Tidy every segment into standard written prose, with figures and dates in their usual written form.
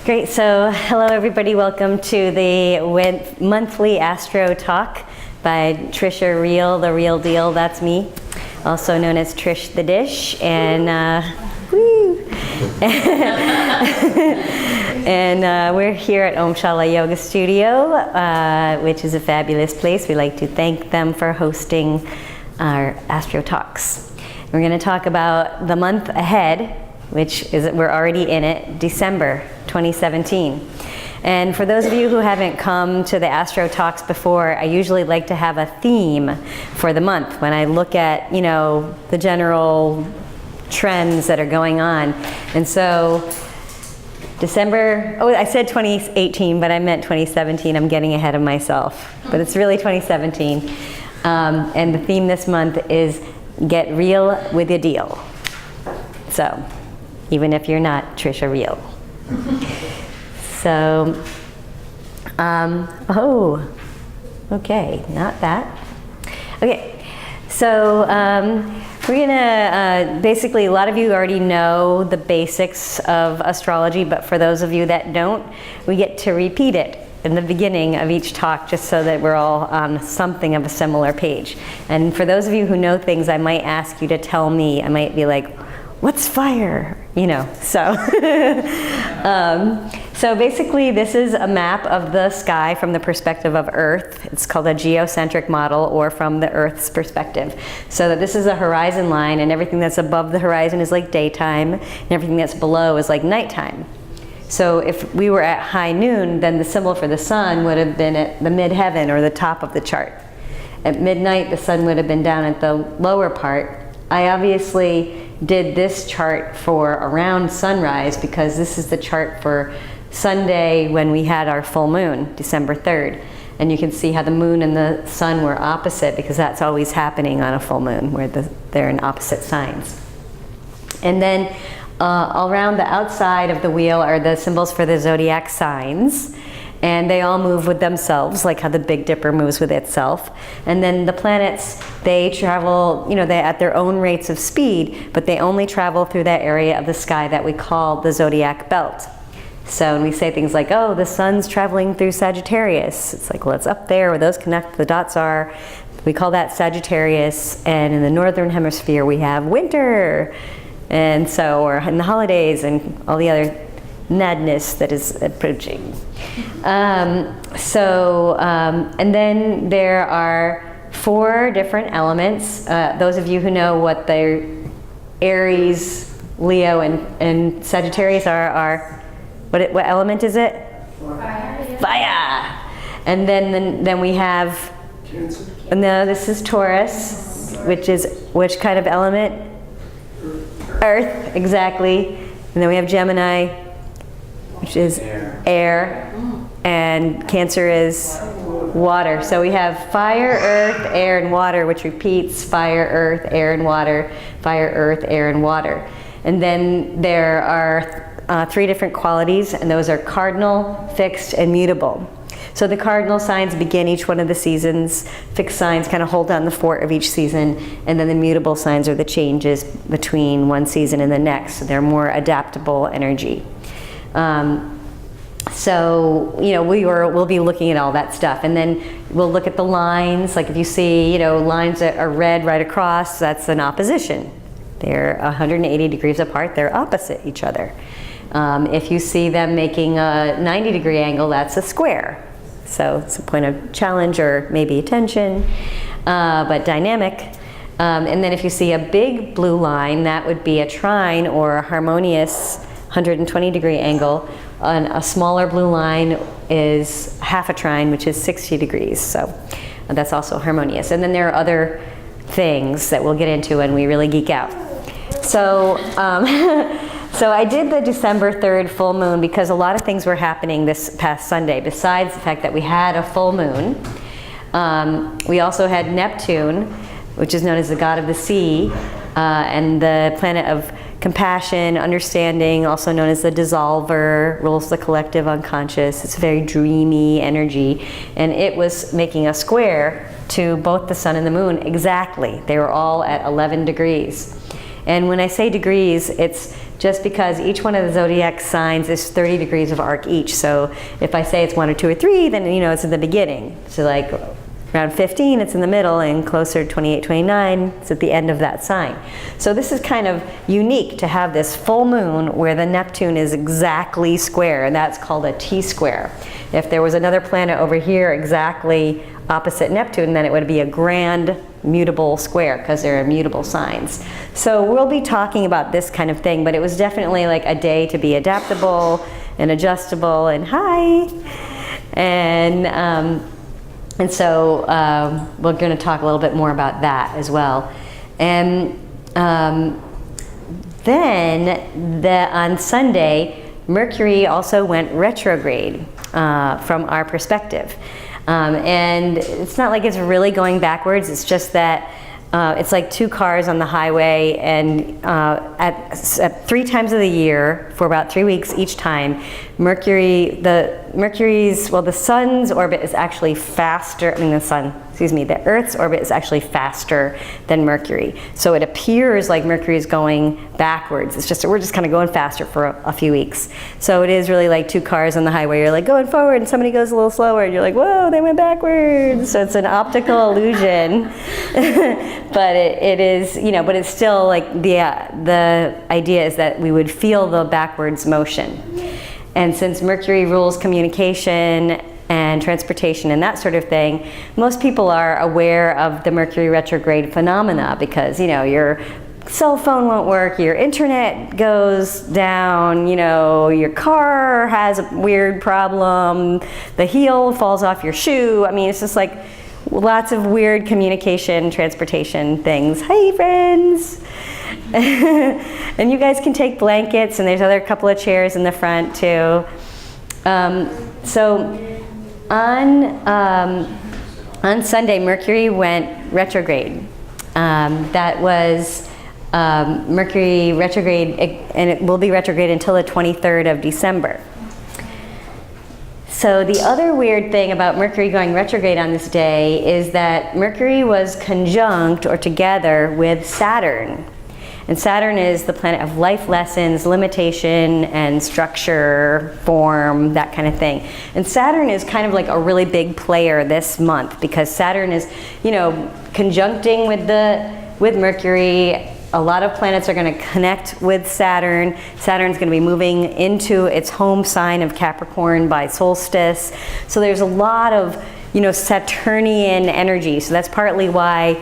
Great. So hello everybody. Welcome to the monthly Astro Talk by Tricia Riel, the real deal. That's me, also known as Trish the Dish. And woo! And we're here at Om Shala Yoga Studio, which is a fabulous place. We like to thank them for hosting our Astro Talks. We're going to talk about the month ahead, which is, we're already in it, December 2017. And for those of you who haven't come to the Astro Talks before, I usually like to have a theme for the month when I look at, the general trends that are going on. And so December, I said 2018, but I meant 2017. I'm getting ahead of myself, but it's really 2017. And the theme this month is Get Real with Your Deal. So, even if you're not Tricia Riel. So, okay, not that. Okay, so we're gonna, basically a lot of you already know the basics of astrology, but for those of you that don't, we get to repeat it in the beginning of each talk just so that we're all on something of a similar page. And for those of you who know things, I might ask you to tell me. I might be like, what's fire? So. So basically this is a map of the sky from the perspective of Earth. It's called a geocentric model, or from the Earth's perspective. So that this is a horizon line, and everything that's above the horizon is like daytime, and everything that's below is like nighttime. So if we were at high noon, then the symbol for the sun would have been at the midheaven, or the top of the chart. At midnight, the sun would have been down at the lower part. I obviously did this chart for around sunrise because this is the chart for Sunday when we had our full moon, December 3rd. And you can see how the moon and the sun were opposite, because that's always happening on a full moon, where they're in opposite signs. And then all around the outside of the wheel are the symbols for the zodiac signs. And they all move with themselves, like how the Big Dipper moves with itself. And then the planets, they travel, they at their own rates of speed, but they only travel through that area of the sky that we call the zodiac belt. So when we say things like, oh, the sun's traveling through Sagittarius, it's like, well, it's up there where those the dots are. We call that Sagittarius. And in the northern hemisphere, we have winter. And so, or in the holidays and all the other madness that is approaching. And then there are 4 different elements. Those of you who know what the Aries, Leo, and Sagittarius are what element is it? Fire. Fire. And then we have, no, this is Taurus, which kind of element? Earth, exactly. And then we have Gemini, which is air, and Cancer is water. So we have fire, earth, air, and water, which repeats: fire, earth, air, and water, fire, earth, air, and water. And then there are 3 different qualities, and those are cardinal, fixed, and mutable. So the cardinal signs begin each one of the seasons. Fixed signs kind of hold down the fort of each season, and then the mutable signs are the changes between one season and the next. So they're more adaptable energy. So we'll be looking at all that stuff, and then we'll look at the lines. Like if you see lines that are red right across, that's an opposition. They're 180 degrees apart. They're opposite each other. If you see them making a 90-degree angle, that's a square. So it's a point of challenge or maybe tension, but dynamic. And then if you see a big blue line, that would be a trine, or a harmonious 120-degree angle. And a smaller blue line is half a trine, which is 60 degrees. So that's also harmonious. And then there are other things that we'll get into when we really geek out. So, so I did the December 3rd full moon because a lot of things were happening this past Sunday. Besides the fact that we had a full moon, we also had Neptune, which is known as the god of the sea, and the planet of compassion, understanding, also known as the dissolver, rules the collective unconscious. It's a very dreamy energy, and it was making a square to both the sun and the moon exactly. They were all at 11 degrees. And when I say degrees, it's just because each one of the zodiac signs is 30 degrees of arc each. So if I say it's 1 or 2 or 3, then it's in the beginning. So like around 15, it's in the middle, and closer to 28, 29, it's at the end of that sign. So this is kind of unique to have this full moon where the Neptune is exactly square, and that's called a T-square. If there was another planet over here exactly opposite Neptune, then it would be a grand mutable square, because they're immutable signs. So we'll be talking about this kind of thing, but it was definitely like a day to be adaptable and adjustable, and and so we're going to talk a little bit more about that as well. And then on Sunday, Mercury also went retrograde from our perspective. And it's not like it's really going backwards, it's just that it's like 2 cars on the highway, and at 3 times of the year, for about 3 weeks each time, the sun's orbit is actually faster, the Earth's orbit is actually faster than Mercury. So it appears like Mercury is going backwards. It's just, we're just kind of going faster for a few weeks. So it is really like 2 cars on the highway. You're like going forward, and somebody goes a little slower, and you're like, whoa, they went backwards. So it's an optical illusion. But it is, but it's still like the idea is that we would feel the backwards motion. And since Mercury rules communication and transportation and that sort of thing, most people are aware of the Mercury retrograde phenomena, because your cell phone won't work, your internet goes down, your car has a weird problem, the heel falls off your shoe. I mean, it's just like lots of weird communication, transportation things. Hi, friends. And you guys can take blankets, and there's a couple of chairs in the front too. So on Sunday, Mercury went retrograde. That was Mercury retrograde, and it will be retrograde until the 23rd of December. So the other weird thing about Mercury going retrograde on this day is that Mercury was conjunct or together with Saturn. And Saturn is the planet of life lessons, limitation, and structure, form, that kind of thing. And Saturn is kind of like a really big player this month, because Saturn is, conjuncting with Mercury. A lot of planets are going to connect with Saturn. Saturn's going to be moving into its home sign of Capricorn by solstice. So there's a lot of, Saturnian energy. So that's partly why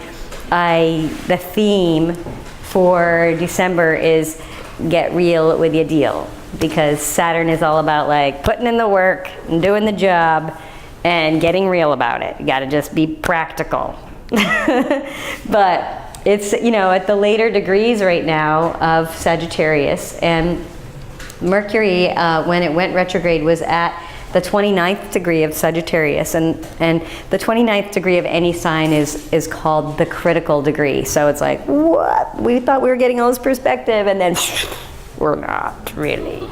the theme for December is get real with your deal, because Saturn is all about like putting in the work and doing the job and getting real about it. You got to just be practical. But it's, at the later degrees right now of Sagittarius, and Mercury, when it went retrograde, was at the 29th degree of Sagittarius, and the 29th degree of any sign is called the critical degree. So it's like, what? We thought we were getting all this perspective, and then we're not really.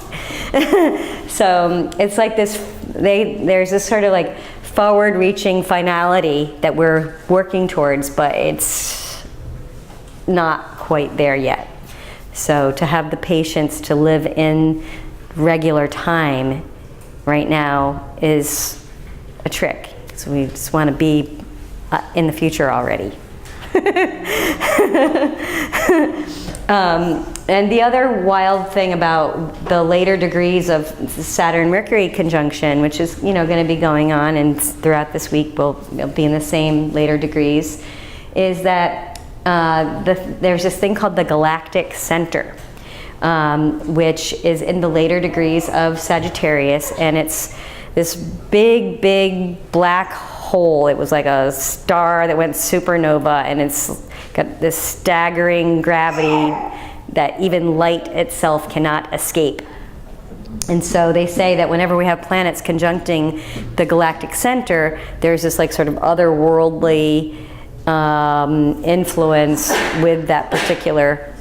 So it's like this, there's this sort of like forward-reaching finality that we're working towards, but it's not quite there yet. So to have the patience to live in regular time right now is a trick. So we just want to be in the future already. And the other wild thing about the later degrees of Saturn-Mercury conjunction, which is going to be going on, and throughout this week we'll be in the same later degrees, is that there's this thing called the galactic center, which is in the later degrees of Sagittarius, and it's this big, big black hole. It was like a star that went supernova, and it's got this staggering gravity that even light itself cannot escape. And so they say that whenever we have planets conjuncting the galactic center, there's this like sort of otherworldly influence with that particular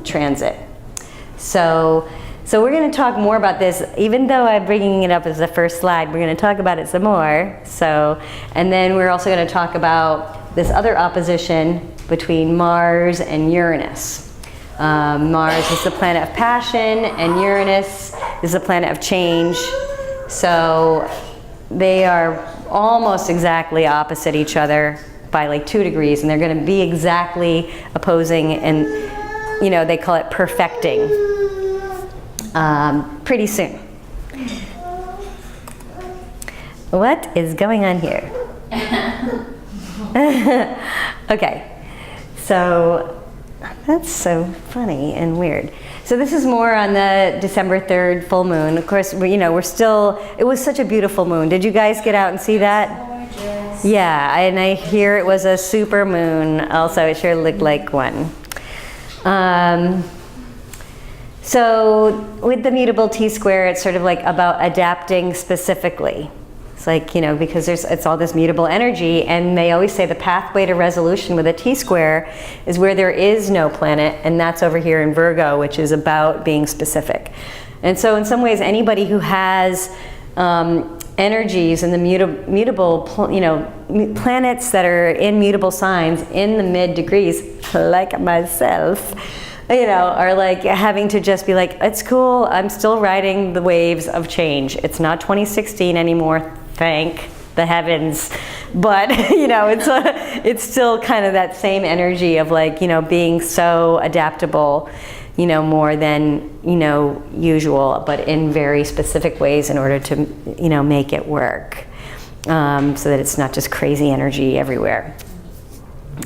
transit. So we're going to talk more about this, even though I'm bringing it up as the first slide. We're going to talk about it some more. And then we're also going to talk about this other opposition between Mars and Uranus. Mars is the planet of passion, and Uranus is the planet of change. So they are almost exactly opposite each other by like 2 degrees, and they're going to be exactly opposing, and they call it perfecting pretty soon. What is going on here? Okay, so that's so funny and weird. So this is more on the December 3rd full moon. Of course, we're still, it was such a beautiful moon. Did you guys get out and see that? Gorgeous. Yeah, and I hear it was a super moon. Also, it sure looked like one. So with the mutable T-square, it's sort of like about adapting specifically. It's like, because it's all this mutable energy, and they always say the pathway to resolution with a T-square is where there is no planet, and that's over here in Virgo, which is about being specific. And so in some ways, anybody who has energies in the mutable, planets that are in mutable signs in the mid degrees, like myself, are like having to just be like, it's cool, I'm still riding the waves of change. It's not 2016 anymore, thank the heavens. But, it's still kind of that same energy of like, being so adaptable, more than, usual, but in very specific ways in order to, make it work. So that it's not just crazy energy everywhere.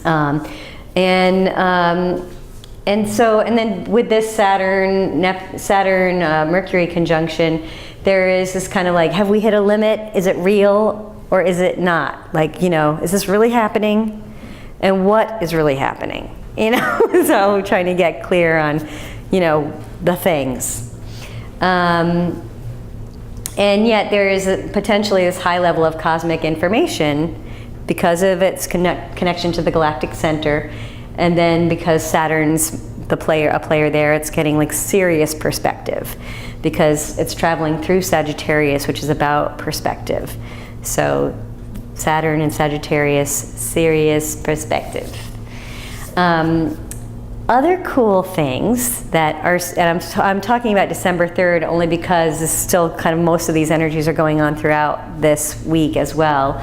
And then with this Saturn Mercury conjunction, there is this kind of like, have we hit a limit? Is it real or is it not? Like, is this really happening? And what is really happening? So trying to get clear on, the things. And yet there is potentially this high level of cosmic information because of its connection to the galactic center. And then because Saturn's a player there, it's getting like serious perspective because it's traveling through Sagittarius, which is about perspective. So Saturn and Sagittarius, serious perspective. Other cool things that are, and I'm talking about December 3rd only because this is still kind of most of these energies are going on throughout this week as well.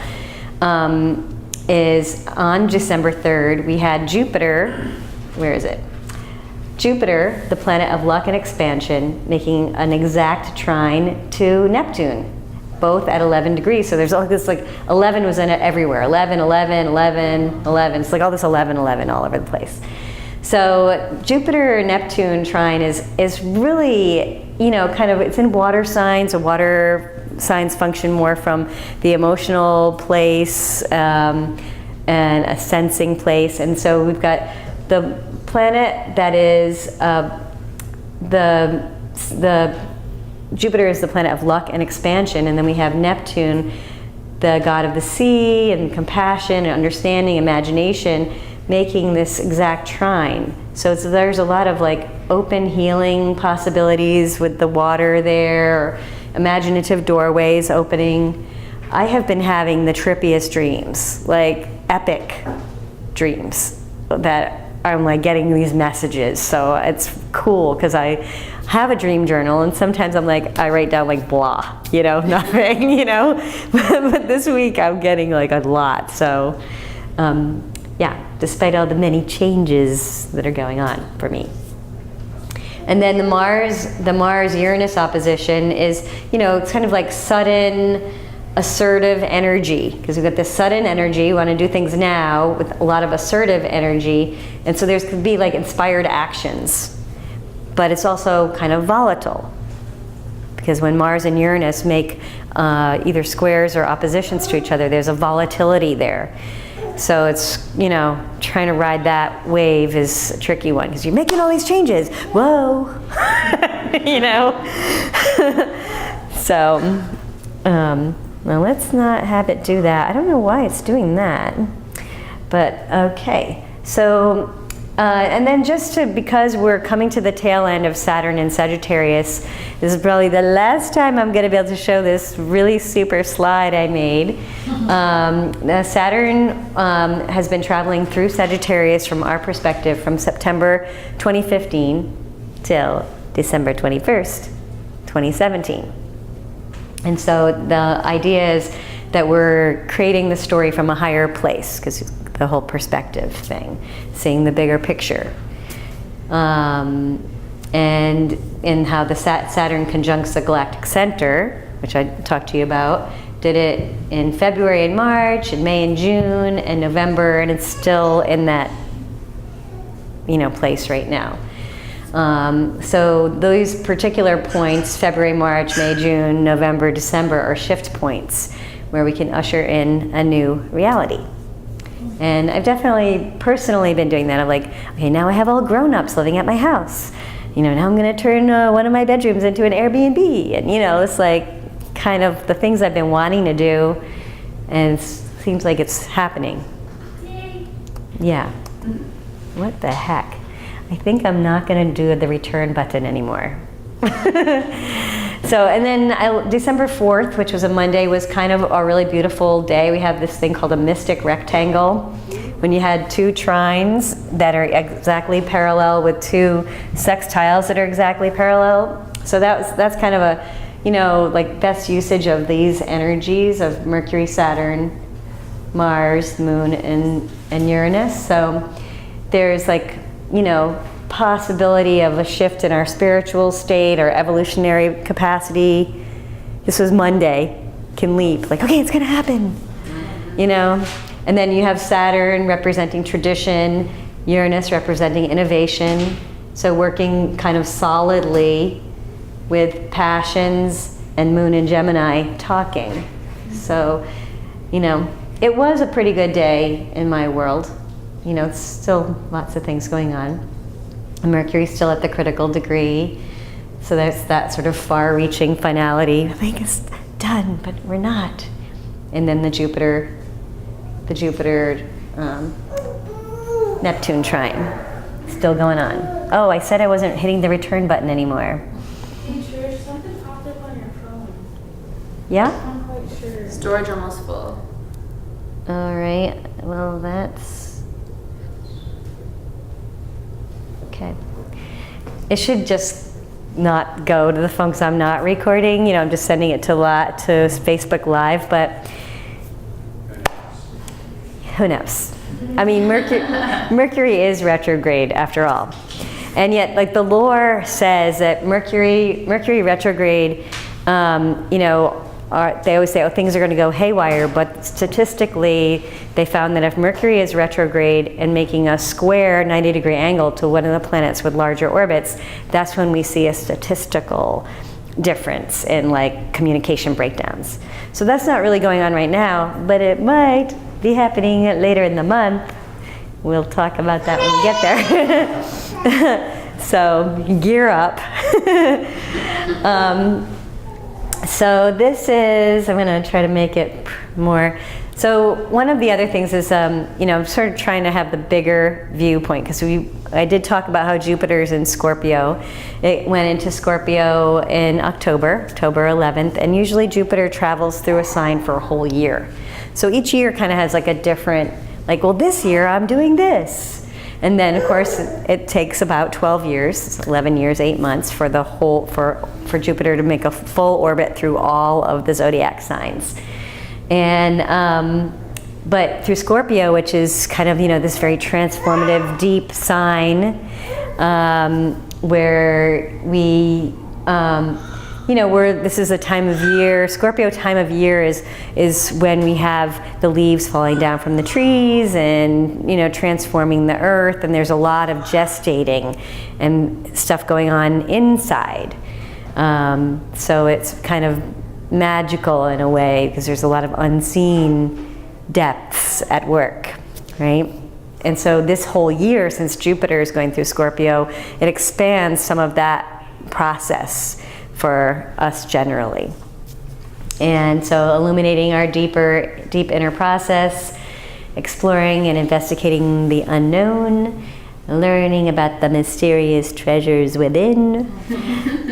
Is on December 3rd, we had Jupiter, where is it? Jupiter, the planet of luck and expansion, making an exact trine to Neptune, both at 11 degrees. So there's all this like, 11 was in it everywhere. 11, 11, 11, 11. It's like all this 11, 11 all over the place. So Jupiter-Neptune trine is really, kind of, it's in water signs. So water signs function more from the emotional place and a sensing place. And so we've got the planet that is the Jupiter is the planet of luck and expansion, and then we have Neptune, the god of the sea and compassion and understanding, imagination, making this exact trine. So there's a lot of like open healing possibilities with the water there, or imaginative doorways opening. I have been having the trippiest dreams, like epic dreams, that I'm like getting these messages. So it's cool because I have a dream journal, and sometimes I'm like, I write down like blah, nothing, but this week I'm getting like a lot. So yeah, despite all the many changes that are going on for me. And then the Mars-Uranus opposition is, it's kind of like sudden, assertive energy, because we've got this sudden energy, we want to do things now with a lot of assertive energy, and so there's could be like inspired actions, but it's also kind of volatile, because when Mars and Uranus make either squares or oppositions to each other, there's a volatility there. So it's, trying to ride that wave is a tricky one because you're making all these changes. Whoa, So, well, let's not have it do that. I don't know why it's doing that, but okay. So And then because we're coming to the tail end of Saturn in Sagittarius, this is probably the last time I'm going to be able to show this really super slide I made. Saturn has been traveling through Sagittarius from our perspective from September 2015 till December 21st, 2017. And so the idea is that we're creating the story from a higher place, because the whole perspective thing, seeing the bigger picture. And in how the Saturn conjuncts the galactic center, which I talked to you about, did it in February and March, and May and June, and November, and it's still in that, place right now. So those particular points, February, March, May, June, November, December, are shift points where we can usher in a new reality. And I've definitely personally been doing that. I'm like, okay, now I have all grown-ups living at my house. Now I'm going to turn one of my bedrooms into an Airbnb. And, it's like kind of the things I've been wanting to do, and it seems like it's happening. Yeah. What the heck? I think I'm not going to do the return button anymore. So, and then December 4th, which was a Monday, was kind of a really beautiful day. We have this thing called a mystic rectangle, when you had two trines that are exactly parallel with two sextiles that are exactly parallel. So that's kind of a, like best usage of these energies of Mercury, Saturn, Mars, Moon, and Uranus. So there's like, possibility of a shift in our spiritual state, our evolutionary capacity. This was Monday, can leap, like, okay, it's gonna happen, And then you have Saturn representing tradition, Uranus representing innovation. So working kind of solidly with passions, and Moon and Gemini talking. So, it was a pretty good day in my world. It's still lots of things going on. Mercury's still at the critical degree, so there's that sort of far-reaching finality. I think it's done, but we're not. And then the Jupiter Neptune trine still going on. Oh, I said I wasn't hitting the return button anymore. Hey, Trish, something popped up on your phone. Yeah? I'm not quite sure. Storage almost full. All right. Well, that's okay. It should just not go to the phone because I'm not recording. I'm just sending it to Facebook Live, but who knows? I mean, Mercury is retrograde after all. And yet, like the lore says that Mercury retrograde, they always say, oh, things are going to go haywire, but statistically, they found that if Mercury is retrograde and making a square 90-degree angle to one of the planets with larger orbits, that's when we see a statistical difference in like communication breakdowns. So that's not really going on right now, but it might be happening later in the month. We'll talk about that when we get there. So gear up. So this is, I'm going to try to make it more. So one of the other things is, I'm sort of trying to have the bigger viewpoint, because I did talk about how Jupiter's in Scorpio. It went into Scorpio in October 11th, and usually Jupiter travels through a sign for a whole year. So each year kind of has like a different, like, well, this year I'm doing this. And then, of course, it takes about 12 years, 11 years, 8 months for the whole, for Jupiter to make a full orbit through all of the zodiac signs. And, but through Scorpio, which is kind of, this very transformative, deep sign, where we, this is a time of year, Scorpio time of year is when we have the leaves falling down from the trees and, transforming the earth, and there's a lot of gestating and stuff going on inside. So it's kind of magical in a way, because there's a lot of unseen depths at work, right? And so this whole year, since Jupiter is going through Scorpio, it expands some of that process for us generally. And so illuminating our deep inner process, exploring and investigating the unknown, learning about the mysterious treasures within.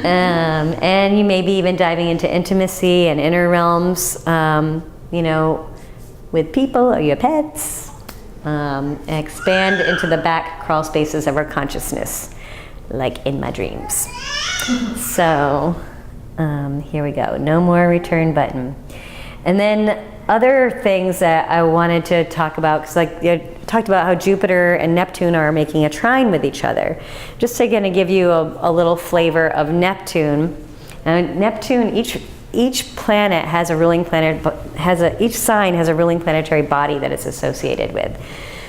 And you may be even diving into intimacy and inner realms, you know, with people or your pets. And expand into the back crawl spaces of our consciousness, like in my dreams. So, here we go. No more return button. And then other things that I wanted to talk about, because like you talked about how Jupiter and Neptune are making a trine with each other. Just to kind of give you a little flavor of Neptune. And Neptune, each planet has a ruling planet, each sign has a ruling planetary body that it's associated with.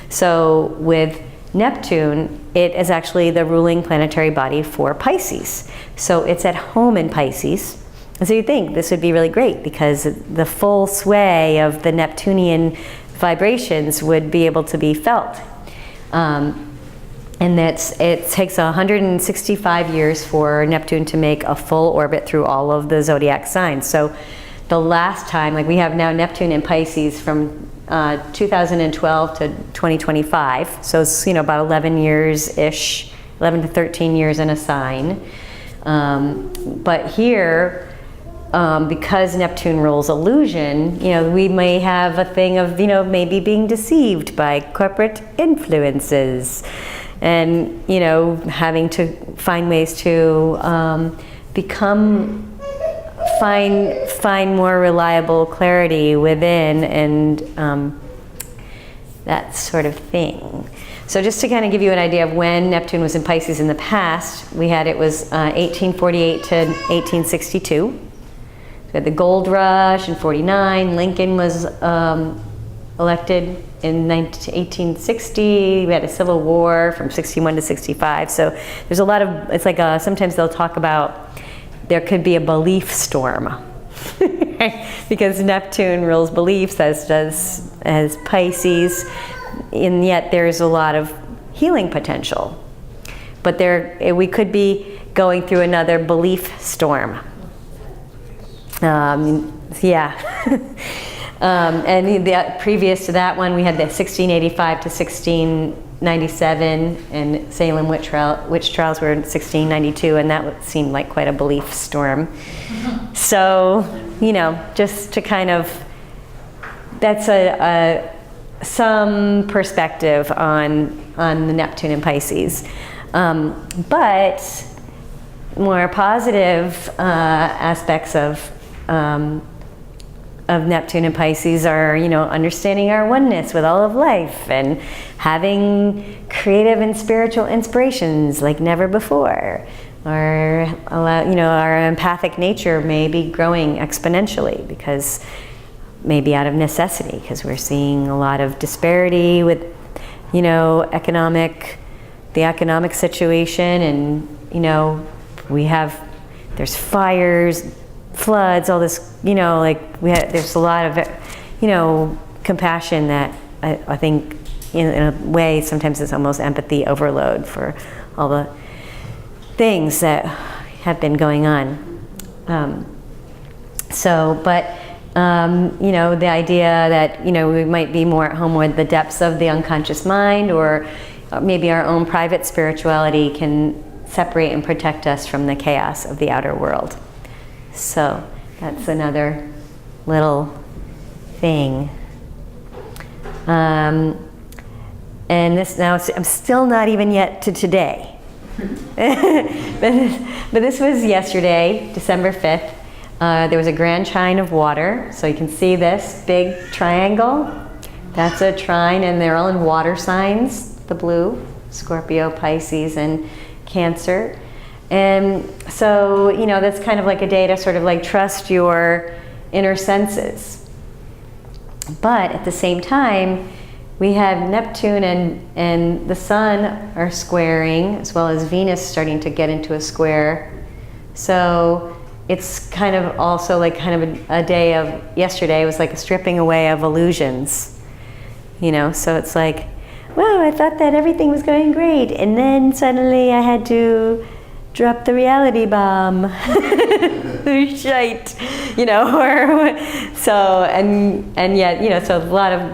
So with Neptune, it is actually the ruling planetary body for Pisces. So it's at home in Pisces. And so you think this would be really great because the full sway of the Neptunian vibrations would be able to be felt. And it takes 165 years for Neptune to make a full orbit through all of the zodiac signs. So the last time, like we have now Neptune in Pisces from 2012 to 2025. So it's, you know, about 11 years-ish, 11 to 13 years in a sign. But here, because Neptune rules illusion, you know, we may have a thing of, you know, maybe being deceived by corporate influences and, you know, having to find ways to find more reliable clarity within and that sort of thing. So just to kind of give you an idea of when Neptune was in Pisces in the past, we had it was 1848 to 1862. We had the gold rush in 49. Lincoln was elected in 1860. We had a civil war from 61 to 65. So there's a lot of, it's like sometimes they'll talk about there could be a belief storm because Neptune rules beliefs as Pisces, and yet there's a lot of healing potential. But we could be going through another belief storm. Yeah. And previous to that one, we had the 1685 to 1697, and Salem witch trials were in 1692, and that seemed like quite a belief storm. So, you know, just to kind of, that's some perspective on the Neptune and Pisces. But more positive aspects of Neptune and Pisces are, you know, understanding our oneness with all of life and having creative and spiritual inspirations like never before. Or, you know, our empathic nature may be growing exponentially because maybe out of necessity, because we're seeing a lot of disparity with, you know, the economic situation, and, you know, there's fires, floods, all this, you know, like there's a lot of, you know, compassion that I think in a way sometimes it's almost empathy overload for all the things that have been going on. You know, the idea that, you know, we might be more at home with the depths of the unconscious mind, or maybe our own private spirituality can separate and protect us from the chaos of the outer world. So that's another little thing. And this now, I'm still not even yet to today. but this was yesterday, December 5th. There was a grand trine of water. So you can see this big triangle. That's a trine, and they're all in water signs, the blue, Scorpio, Pisces, and Cancer. And so, you know, that's kind of like a day to sort of like trust your inner senses. But at the same time, we have Neptune and the Sun are squaring, as well as Venus starting to get into a square. So it's kind of also like kind of a day of, yesterday was like a stripping away of illusions. You know, so it's like, well, I thought that everything was going great, and then suddenly I had to drop the reality bomb. Shite, you know, or so, and yet, you know, so a lot of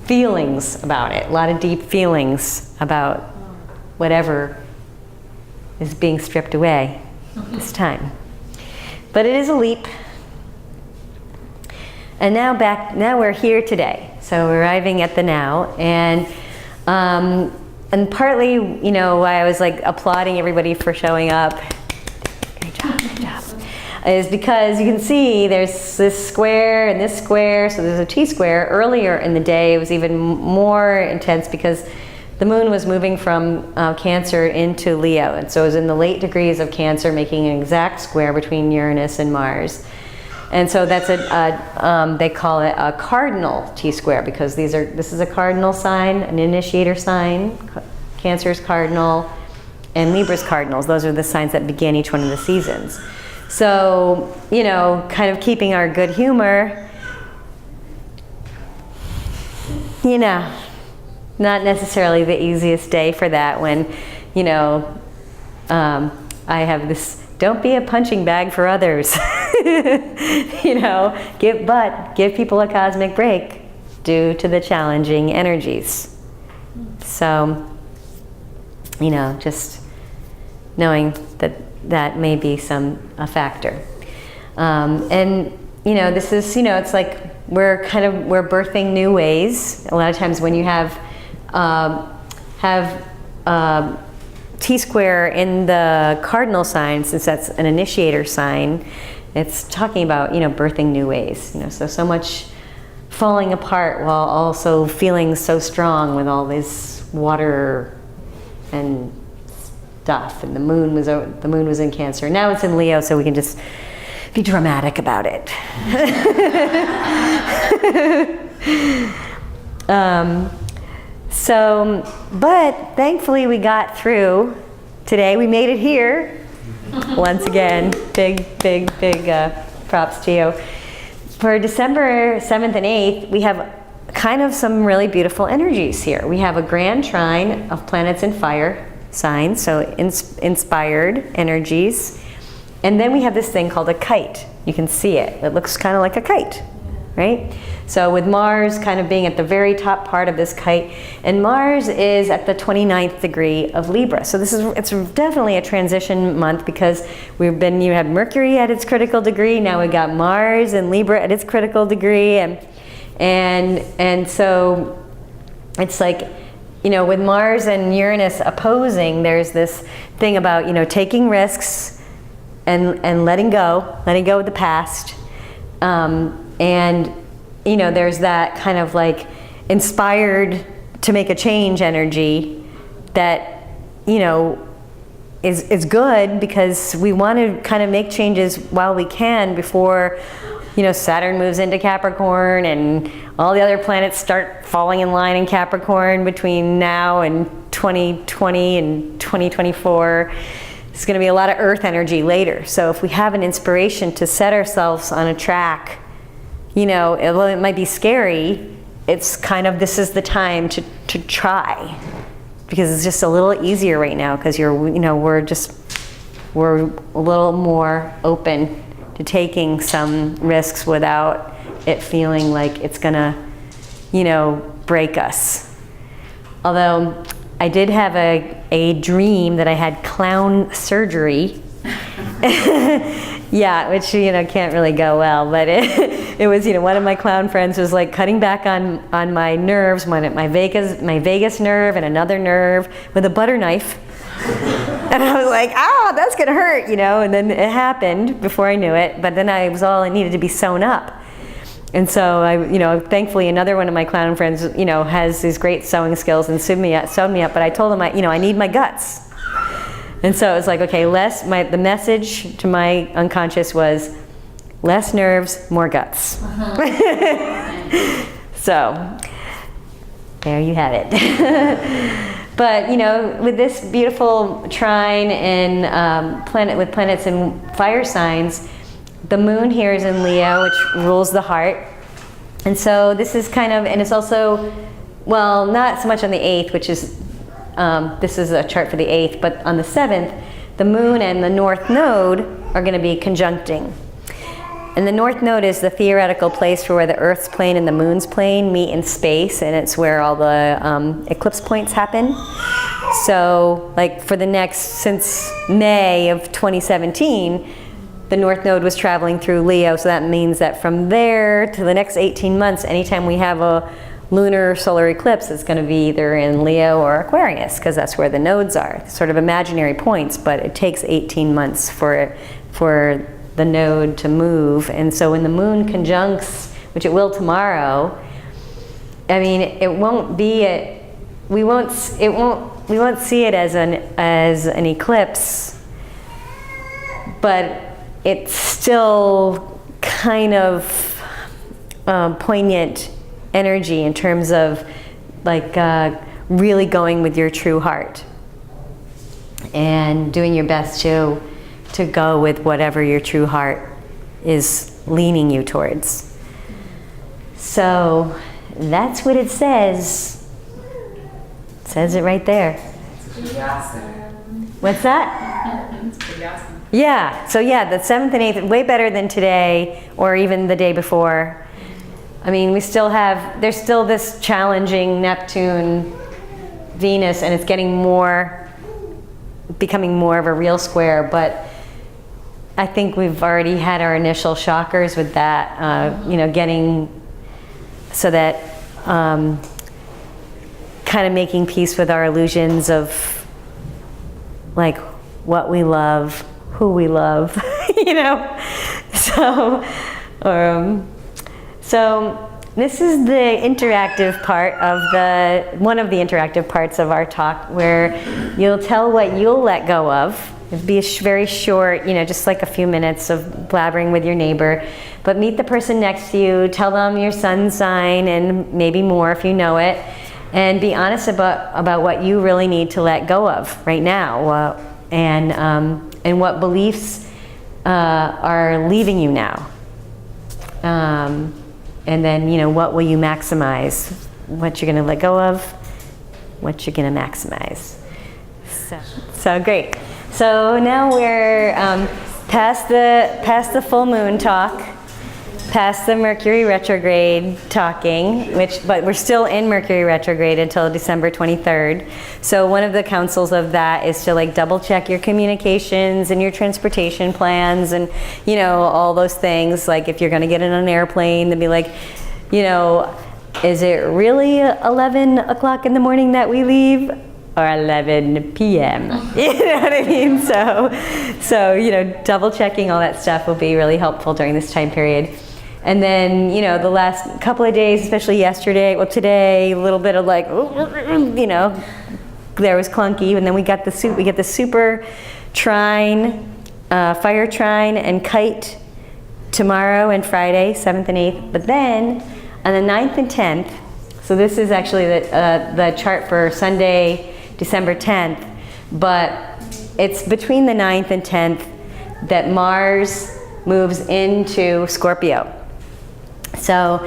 feelings about it, a lot of deep feelings about whatever is being stripped away this time. But it is a leap. And now we're here today. So we're arriving at the now, and partly, you know, why I was like applauding everybody for showing up. Good job, is because you can see there's this square and this square, so there's a T-square. Earlier in the day, it was even more intense because the moon was moving from Cancer into Leo, and so it was in the late degrees of Cancer, making an exact square between Uranus and Mars. And so that's they call it a cardinal T-square because this is a cardinal sign, an initiator sign. Cancer's cardinal, and Libra's cardinals. Those are the signs that begin each one of the seasons. So, you know, kind of keeping our good humor, you know, not necessarily the easiest day for that when, you know, I have this, don't be a punching bag for others. You know, give people a cosmic break due to the challenging energies. So, you know, just knowing that may be a factor. And, you know, this is, you know, it's like we're birthing new ways. A lot of times when you have T-square in the cardinal sign, since that's an initiator sign, it's talking about, you know, birthing new ways. You know, so much falling apart while also feeling so strong with all this water and stuff. And the moon was in Cancer. Now it's in Leo, so we can just be dramatic about it. But thankfully we got through today. We made it here. Once again, big props to you. For December 7th and 8th, we have kind of some really beautiful energies here. We have a grand trine of planets in fire signs, so inspired energies. And then we have this thing called a kite. You can see it. It looks kind of like a kite, right? So with Mars kind of being at the very top part of this kite, and Mars is at the 29th degree of Libra. So it's definitely a transition month because you had Mercury at its critical degree, now we got Mars and Libra at its critical degree, and so it's like, you know, with Mars and Uranus opposing, there's this thing about, you know, taking risks and letting go of the past, and you know, there's that kind of like inspired to make a change energy that, you know, is good because we want to kind of make changes while we can before, you know, Saturn moves into Capricorn and all the other planets start falling in line in Capricorn between now and 2020 and 2024. It's going to be a lot of Earth energy later. So if we have an inspiration to set ourselves on a track, you know, it might be scary, it's kind of, this is the time to try, because it's just a little easier right now because we're a little more open to taking some risks without it feeling like it's gonna, you know, break us. Although I did have a dream that I had clown surgery. Yeah, which, you know, can't really go well, but it was, you know, one of my clown friends was like cutting back on my nerves, my vagus nerve and another nerve with a butter knife. And I was like, that's gonna hurt, you know, and then it happened before I knew it, but then I needed to be sewn up. And so you know, thankfully another one of my clown friends, you know, has these great sewing skills and sewed me up, but I told him, I need my guts. And so it was like, okay, the message to my unconscious was less nerves, more guts. So there you have it. But, you know, with this beautiful trine and with planets in fire signs, the moon here is in Leo, which rules the heart. And so this is kind of, and it's also, well, not so much on the 8th, which is, this is a chart for the 8th, but on the 7th, the moon and the north node are going to be conjuncting. And the North Node is the theoretical place for where the Earth's plane and the Moon's plane meet in space, and it's where all the eclipse points happen. So, like for the next, since May of 2017, the North Node was traveling through Leo, so that means that from there to the next 18 months, anytime we have a lunar or solar eclipse, it's going to be either in Leo or Aquarius, because that's where the nodes are. Sort of imaginary points, but it takes 18 months for the node to move. And so when the Moon conjuncts, which it will tomorrow, I mean, it won't be we won't see it as an eclipse, but it's still kind of poignant energy in terms of like really going with your true heart and doing your best to go with whatever your true heart is leaning you towards. So that's what it says. It says it right there. It's pretty awesome. What's that? It's pretty awesome. Yeah, so yeah, the 7th and 8th, way better than today or even the day before. I mean, there's still this challenging Neptune, Venus, and it's becoming more of a real square, but I think we've already had our initial shockers with that, getting so that kind of making peace with our illusions of like what we love, who we love, So this is the interactive part of one of the interactive parts of our talk, where you'll tell what you'll let go of. It'd be a very short, just like a few minutes of blabbering with your neighbor. But meet the person next to you, tell them your sun sign and maybe more if you know it, and be honest about what you really need to let go of right now, and what beliefs are leaving you now. And then, what will you maximize? What you're going to let go of, what you're going to maximize. So great. So now we're past the full moon talk, past the Mercury retrograde talking, but we're still in Mercury retrograde until December 23rd. So one of the counsels of that is to double check your communications and your transportation plans and all those things. Like if you're going to get in an airplane, to be like, is it really 11 o'clock in the morning that we leave? Or 11 p.m. You know what I mean? So double checking all that stuff will be really helpful during this time period. And then, the last couple of days, especially yesterday, today, a little bit of there was clunky, and then we get the super trine, fire trine, and kite tomorrow and Friday, 7th and 8th. But then on the 9th and 10th, so this is actually the chart for Sunday, December 10th, but it's between the 9th and 10th that Mars moves into Scorpio. So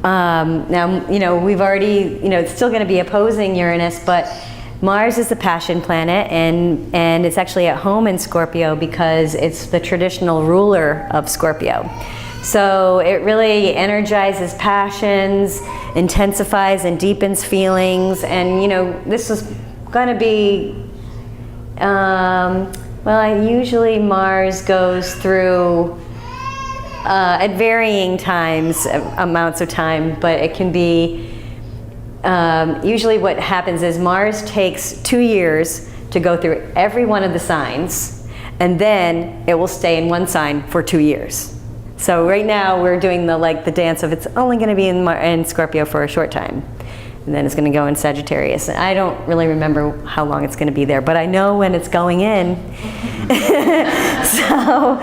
now, we've already, it's still going to be opposing Uranus, but Mars is the passion planet, and it's actually at home in Scorpio because it's the traditional ruler of Scorpio. So it really energizes passions, intensifies and deepens feelings, and this is going to be, usually Mars goes through at varying amounts of time, but it can be, usually what happens is Mars takes 2 years to go through every one of the signs, and then it will stay in one sign for 2 years. So right now we're doing the dance of it's only going to be in Scorpio for a short time, and then it's going to go in Sagittarius. And I don't really remember how long it's going to be there, but I know when it's going in. So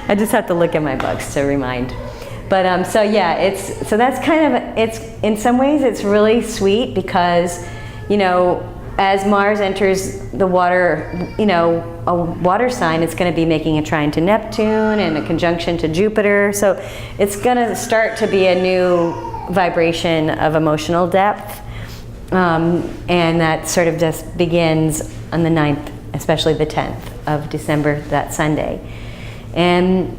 I just have to look at my books to remind. But that's kind of, it's in some ways it's really sweet because, as Mars enters the water, a water sign, it's going to be making a trine to Neptune and a conjunction to Jupiter. So it's going to start to be a new vibration of emotional depth. And that sort of just begins on the 9th, especially the 10th of December, that Sunday. And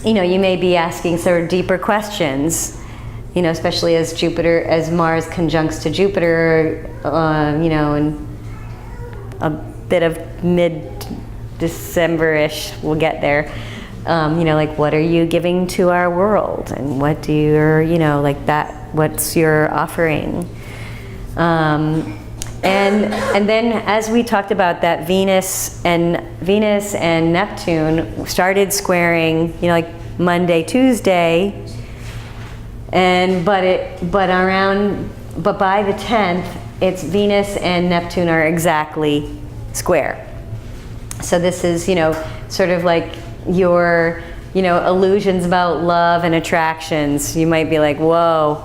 you may be asking sort of deeper questions, especially as Mars conjuncts to Jupiter, and a bit of mid-December-ish, we'll get there. Like, what are you giving to our world, and what do your, what's your offering? And then, as we talked about, that Venus and Neptune started squaring, like Monday, Tuesday, but by the 10th, it's Venus and Neptune are exactly square. So this is, sort of like your, illusions about love and attractions. You might be like, whoa,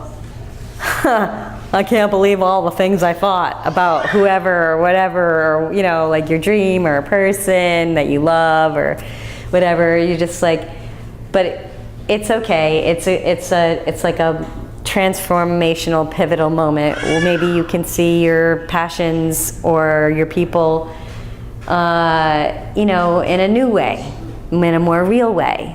I can't believe all the things I thought about whoever or whatever, or, like your dream or a person that you love or whatever. You're just like, but it's okay. It's like a transformational, pivotal moment. Well, maybe you can see your passions or your people, in a new way, in a more real way,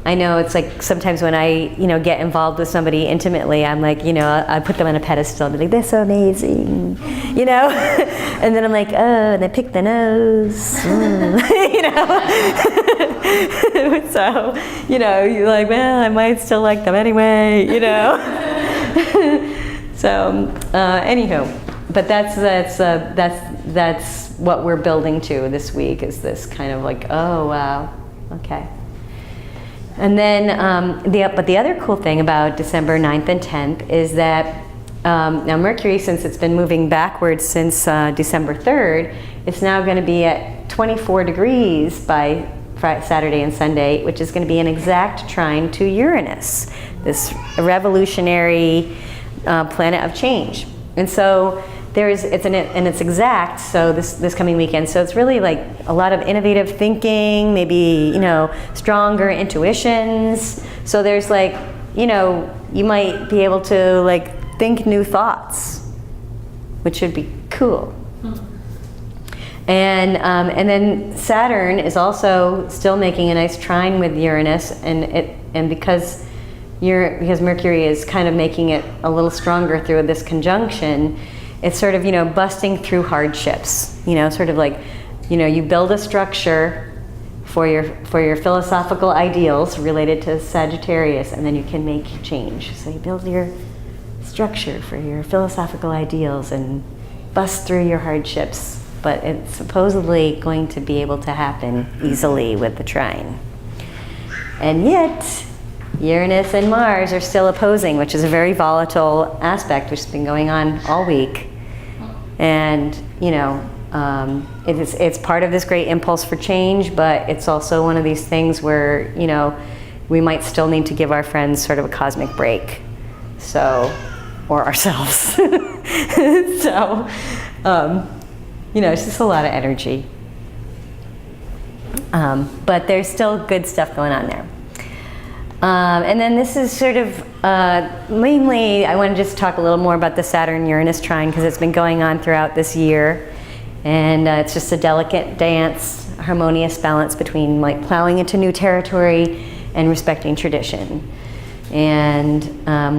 I know it's like sometimes when I, get involved with somebody intimately, I'm like, I put them on a pedestal and be like, they're so amazing, and then I'm like, oh, and I pick the nose, so, you're like, well, I might still like them anyway, So, anywho, but that's what we're building to this week, is this kind of like, oh, wow, okay. And then, but the other cool thing about December 9th and 10th is that now Mercury, since it's been moving backwards since December 3rd, it's now going to be at 24 degrees by Saturday and Sunday, which is going to be an exact trine to Uranus, this revolutionary planet of change. And so it's exact, so this coming weekend. So it's really like a lot of innovative thinking, maybe, stronger intuitions. So there's like, you might be able to like think new thoughts, which would be cool. And then Saturn is also still making a nice trine with Uranus, and because Mercury is kind of making it a little stronger through this conjunction, it's sort of, busting through hardships, sort of like, you build a structure for your philosophical ideals related to Sagittarius, and then you can make change. So you build your structure for your philosophical ideals and bust through your hardships, but it's supposedly going to be able to happen easily with the trine. And yet, Uranus and Mars are still opposing, which is a very volatile aspect, which has been going on all week. And, it's part of this great impulse for change, but it's also one of these things where, we might still need to give our friends sort of a cosmic break. So, or ourselves. So, it's just a lot of energy. But there's still good stuff going on there. And then this is sort of, mainly, I want to just talk a little more about the Saturn-Uranus trine, because it's been going on throughout this year. And it's just a delicate dance, harmonious balance between like plowing into new territory and respecting tradition. And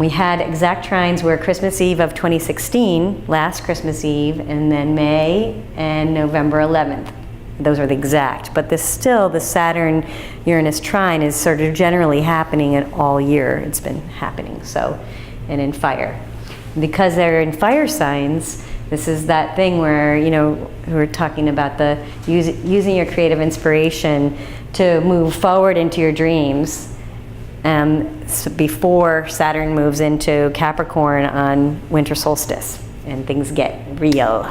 we had exact trines where Christmas Eve of 2016, last Christmas Eve, and then May and November 11th. Those are the exact, but the Saturn-Uranus trine is sort of generally happening all year. It's been happening, and in fire. Because they're in fire signs, this is that thing where, we're talking about using your creative inspiration to move forward into your dreams before Saturn moves into Capricorn on winter solstice, and things get real.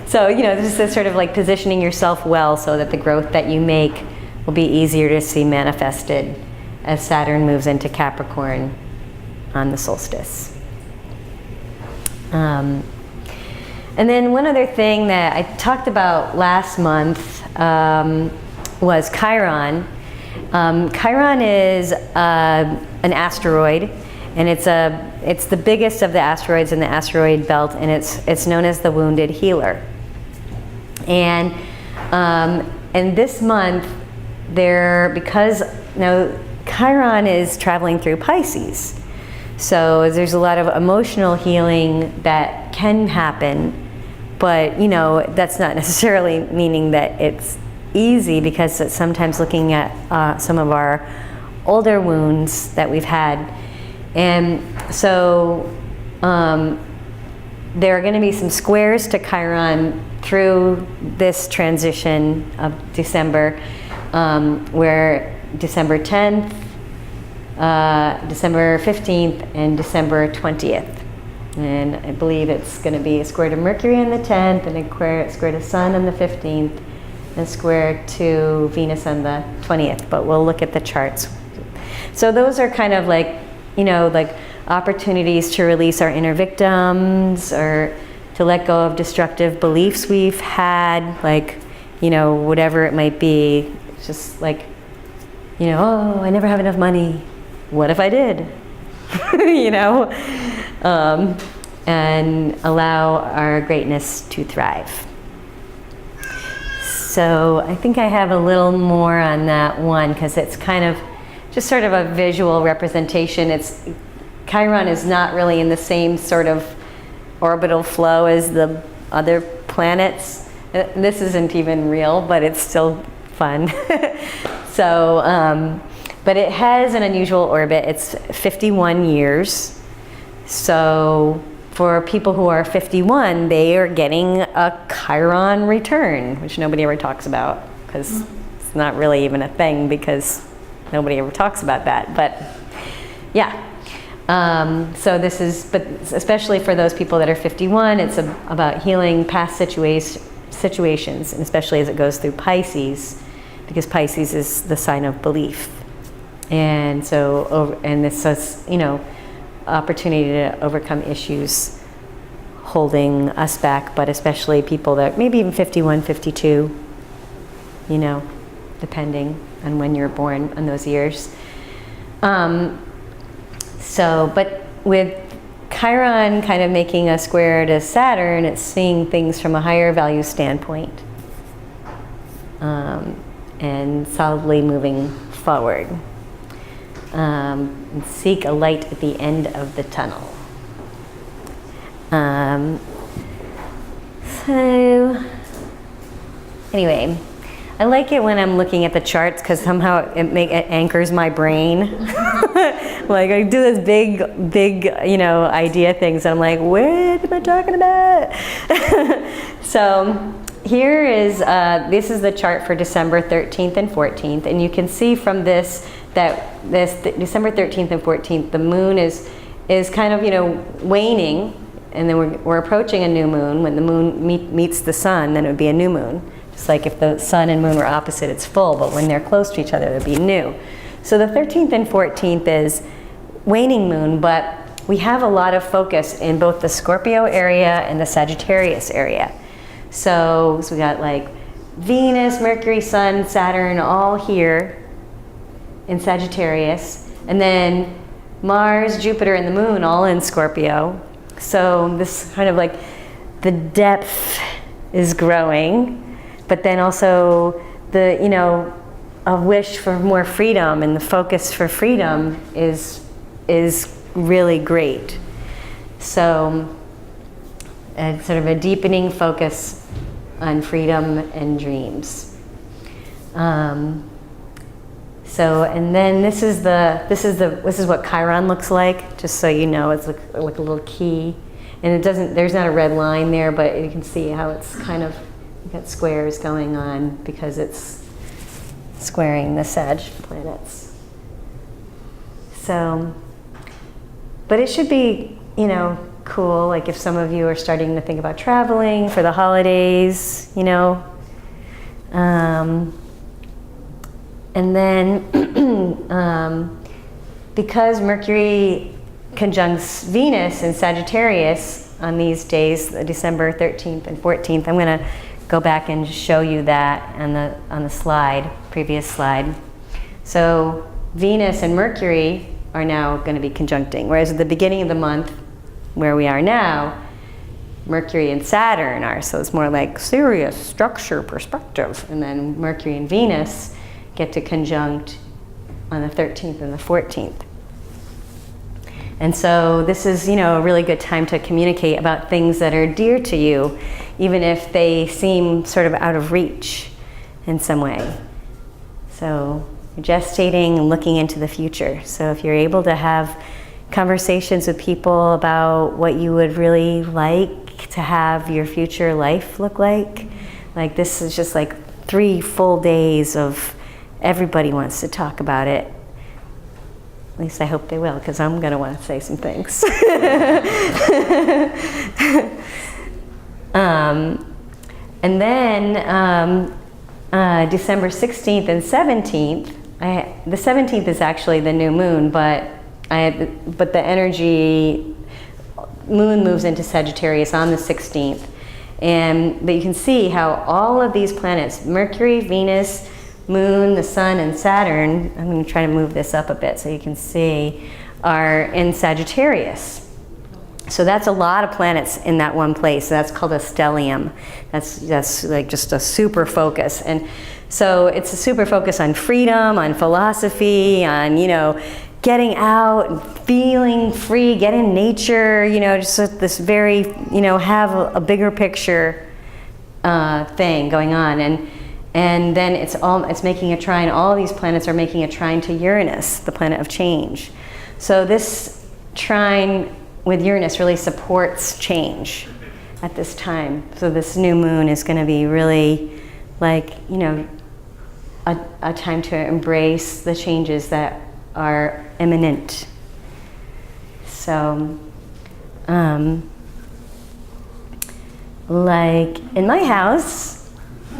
So, this is sort of like positioning yourself well so that the growth that you make will be easier to see manifested as Saturn moves into Capricorn on the solstice. And then one other thing that I talked about last month was Chiron. Chiron is an asteroid, and it's the biggest of the asteroids in the asteroid belt, and it's known as the wounded healer. And And this month, because now Chiron is traveling through Pisces. So there's a lot of emotional healing that can happen, but that's not necessarily meaning that it's easy, because it's sometimes looking at some of our older wounds that we've had. And so there are going to be some squares to Chiron through this transition of December, where December 10th, December 15th, and December 20th. And I believe it's going to be a square to Mercury on the 10th, and a square to Sun on the 15th, and a square to Venus on the 20th. But we'll look at the charts. So those are kind of like, like opportunities to release our inner victims, or to let go of destructive beliefs we've had, like, whatever it might be. It's just like, oh, I never have enough money. What if I did? And allow our greatness to thrive. So I think I have a little more on that one, because it's kind of just sort of a visual representation. Chiron is not really in the same sort of orbital flow as the other planets. This isn't even real, but it's still fun. So, but it has an unusual orbit. It's 51 years. So for people who are 51, they are getting a Chiron return, which nobody ever talks about, because it's not really even a thing, because nobody ever talks about that. But yeah. So this is, but especially for those people that are 51, it's about healing past situations, and especially as it goes through Pisces, because Pisces is the sign of belief. And so, and this is, opportunity to overcome issues holding us back, but especially people that maybe even 51, 52, depending on when you're born in those years. But with Chiron kind of making a square to Saturn, it's seeing things from a higher value standpoint, and solidly moving forward. And seek a light at the end of the tunnel. So anyway, I like it when I'm looking at the charts, because somehow it anchors my brain. Like I do this big idea things, and I'm like, what am I talking about? So here is this is the chart for December 13th and 14th, and you can see from this that December 13th and 14th, the moon is kind of waning, and then we're approaching a new moon. When the moon meets the sun, then it would be a new moon. Just like if the sun and moon were opposite, it's full, but when they're close to each other, it would be new. So the 13th and 14th is waning moon, but we have a lot of focus in both the Scorpio area and the Sagittarius area. So we got like Venus, Mercury, Sun, Saturn, all here in Sagittarius, and then Mars, Jupiter, and the moon all in Scorpio. So this kind of like the depth is growing, but then also the, a wish for more freedom, and the focus for freedom is really great. So sort of a deepening focus on freedom and dreams. So, and then this is what Chiron looks like, just so you know. It's like a little key, and there's not a red line there, but you can see how it's kind of got squares going on because it's squaring the Sag planets. So, but it should be, cool, like if some of you are starting to think about traveling for the holidays, and then because Mercury conjuncts Venus in Sagittarius on these days, December 13th and 14th, I'm going to go back and show you that on the slide, previous slide. So Venus and Mercury are now going to be conjuncting, whereas at the beginning of the month, where we are now, Mercury and Saturn are. So it's more like serious structure perspective. And then Mercury and Venus get to conjunct on the 13th and the 14th. And so this is, a really good time to communicate about things that are dear to you, even if they seem sort of out of reach in some way. So you're gestating and looking into the future. So if you're able to have conversations with people about what you would really like to have your future life look like this is just like 3 full days of everybody wants to talk about it. At least I hope they will, because I'm going to want to say some things. And then December 16th and 17th, the 17th is actually the new moon, but the energy, moon moves into Sagittarius on the 16th. But you can see how all of these planets, Mercury, Venus, Moon, the Sun, and Saturn, I'm going to try to move this up a bit so you can see, are in Sagittarius. So that's a lot of planets in that one place. So that's called a stellium. That's like just a super focus. And so it's a super focus on freedom, on philosophy, on, getting out, and feeling free, get in nature, just this very, have a bigger picture thing going on. And then it's making a trine. All these planets are making a trine to Uranus, the planet of change. So this trine with Uranus really supports change at this time. So this new moon is going to be really like, a time to embrace the changes that are imminent. So, like in my house,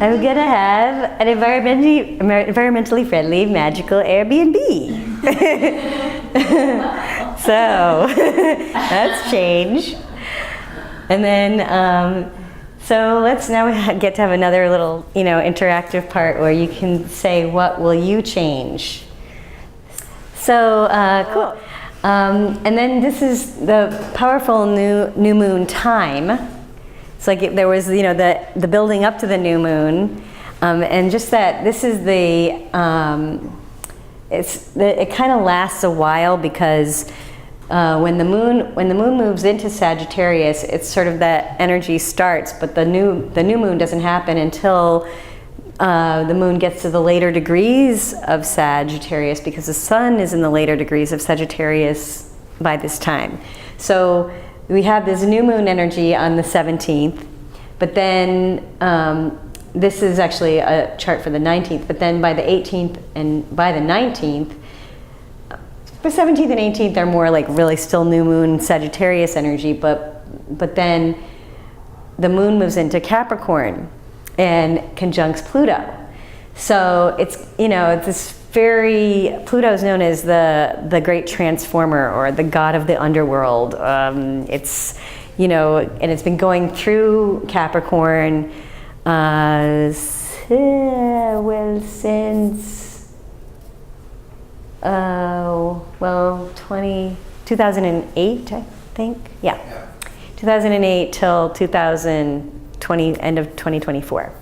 I'm gonna have an environmentally friendly, magical Airbnb. So that's change. And then, so let's now get to have another little, interactive part where you can say, what will you change? So cool. And then this is the powerful new moon time. It's like there was, the building up to the new moon, and just that this is it kind of lasts a while because when the moon moves into Sagittarius, it's sort of that energy starts, but the new moon doesn't happen until the moon gets to the later degrees of Sagittarius, because the sun is in the later degrees of Sagittarius by this time. So we have this new moon energy on the 17th, but then this is actually a chart for the 19th, but then by the 18th and by the 19th, the 17th and 18th are more like really still new moon Sagittarius energy, but then the moon moves into Capricorn and conjuncts Pluto. So it's, it's this Pluto is known as the great transformer, or the god of the underworld. It's, and it's been going through Capricorn since 2008, I think. Yeah. 2008 till 2020, end of 2024.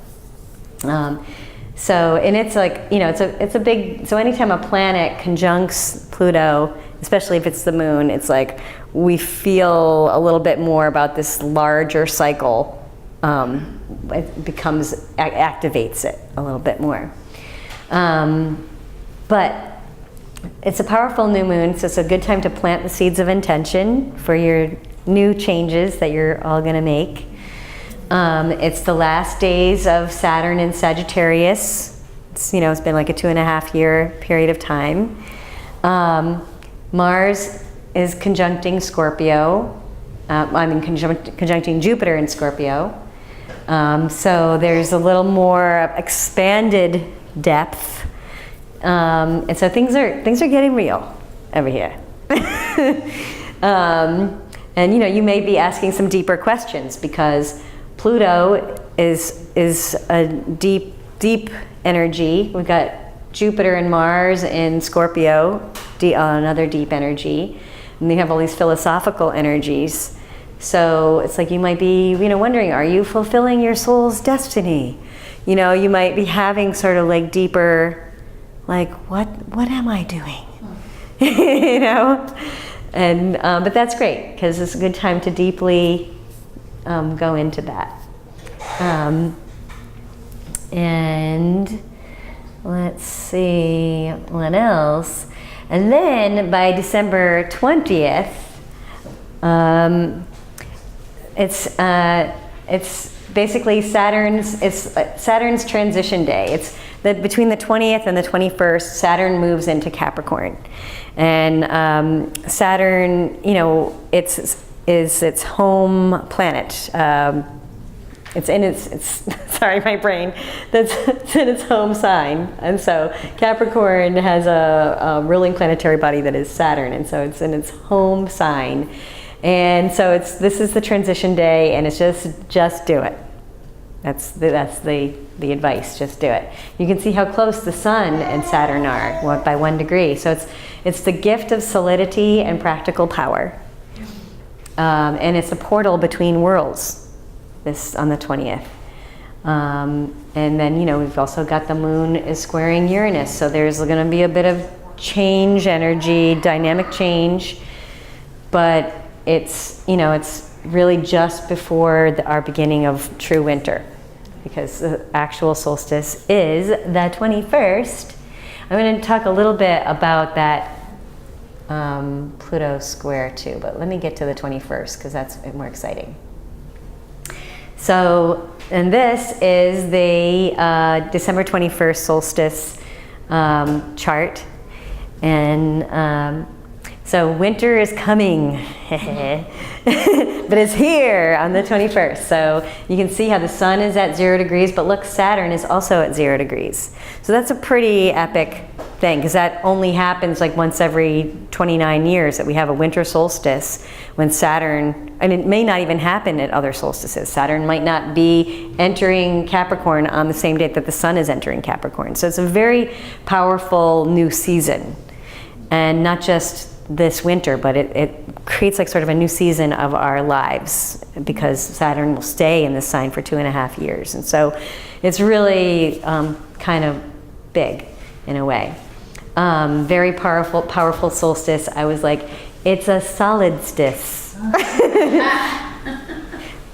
So, and it's like, it's a big, so anytime a planet conjuncts Pluto, especially if it's the moon, it's like we feel a little bit more about this larger cycle. It activates it a little bit more. But it's a powerful new moon, so it's a good time to plant the seeds of intention for your new changes that you're all going to make. It's the last days of Saturn in Sagittarius. It's been like a 2.5 year period of time. Mars is conjuncting Scorpio. Conjuncting Jupiter in Scorpio. So there's a little more expanded depth. And so things are getting real over here. And you may be asking some deeper questions, because Pluto is a deep energy. We've got Jupiter and Mars in Scorpio, another deep energy. And you have all these philosophical energies. So it's like you might be, wondering, are you fulfilling your soul's destiny? You might be having sort of like deeper, like, what am I doing? And, but that's great, because it's a good time to deeply go into that. And let's see, what else? And then by December 20th, it's basically Saturn's transition day. It's between the 20th and the 21st, Saturn moves into Capricorn. And Saturn, is its home planet. It's sorry, my brain. It's in its home sign. And so Capricorn has a ruling planetary body that is Saturn, and so it's in its home sign. And so this is the transition day, and it's just do it. That's the advice. Just do it. You can see how close the Sun and Saturn are, by 1 degree. So it's the gift of solidity and practical power, and it's a portal between worlds. This on the 20th, and then we've also got the Moon is squaring Uranus, so there's going to be a bit of change energy, dynamic change, but it's really just before our beginning of true winter, because the actual solstice is the 21st. I'm going to talk a little bit about that Pluto square too, but let me get to the 21st because that's more exciting. So, and this is the December 21st solstice chart. And so winter is coming, but it's here on the 21st. So you can see how the Sun is at 0 degrees, but look, Saturn is also at 0 degrees. So that's a pretty epic thing, because that only happens like once every 29 years that we have a winter solstice when Saturn, and it may not even happen at other solstices. Saturn might not be entering Capricorn on the same date that the Sun is entering Capricorn. So it's a very powerful new season. And not just this winter, but it creates like sort of a new season of our lives, because Saturn will stay in this sign for 2.5 years. And so it's really kind of big in a way. Very powerful solstice. I was like, it's a solstice.